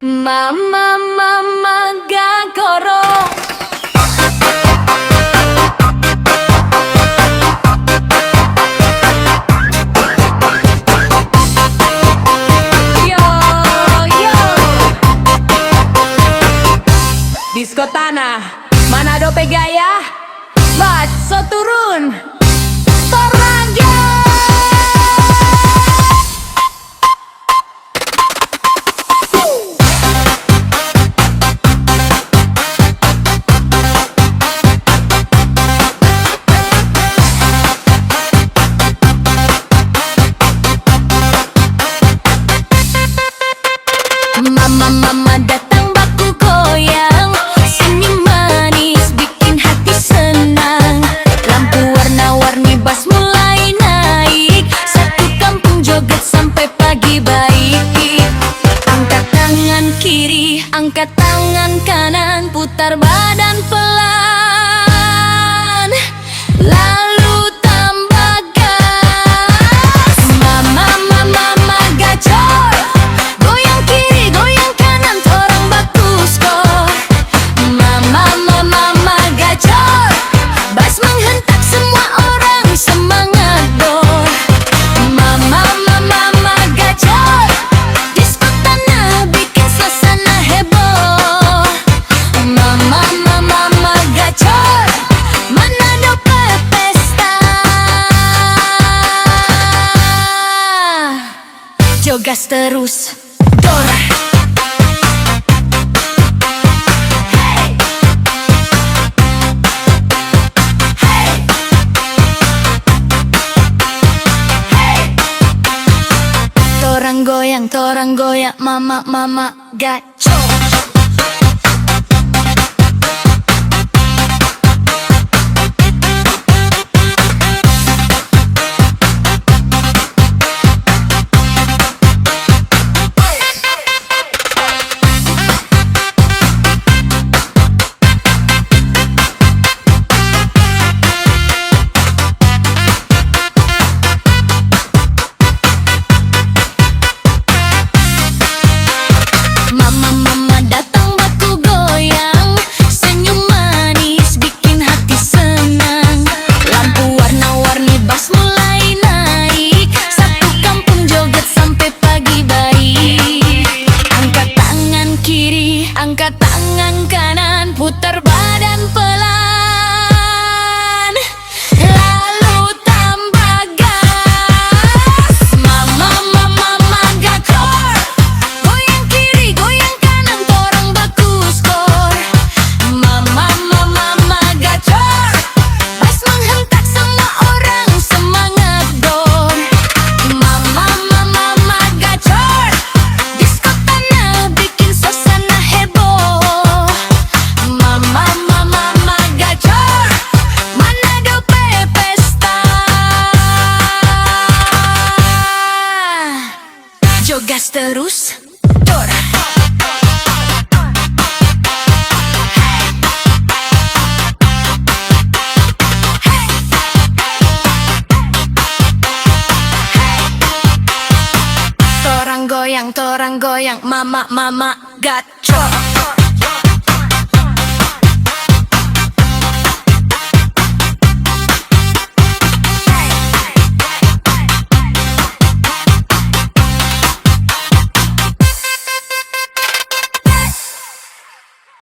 Mama, mama, gagoro. Yo, yo. Disko Tanah, Manado Pegaya, Batso turun, Toraja. Mama datang baku goyang, senyum manis bikin hati senang. Lampu warna-warni bas mulai naik, satu kampung joget sampai pagi baik. Angkat tangan kiri, angkat tangan kanan, putar badan pelan, lalu tambah gas. Mama, mama, mama gacor, goyang kiri, goyang kanan, torang baku skor. Mama, mama, mama gacor, bas menghentak semua orang semangat dor. Mama, mama, mama gacor, disko tanah bikin suasana heboh. Mama, mama, mama gacor, Manado berpesta. Jogas terus, dor. Torang goyang, mama, mama gacor. Mama datang baku goyang, senyum manis bikin hati senang. Lampu warna-warni bas mulai naik, satu kampung joget sampai pagi baik. Angkat tangan kiri, angkat tangan kanan, putar badan pelan, lalu tambah gas. Mama, mama, mama gacor, goyang kiri, goyang kanan, torang baku skor. Mama, mama, mama gacor, bas menghentak semua orang semangat dong. Mama, mama, mama gacor, disko tanah bikin suasana heboh. Mama, mama, mama gacor, Manado berpesta. Jogas terus, dor. Torang goyang, mama, mama gacor.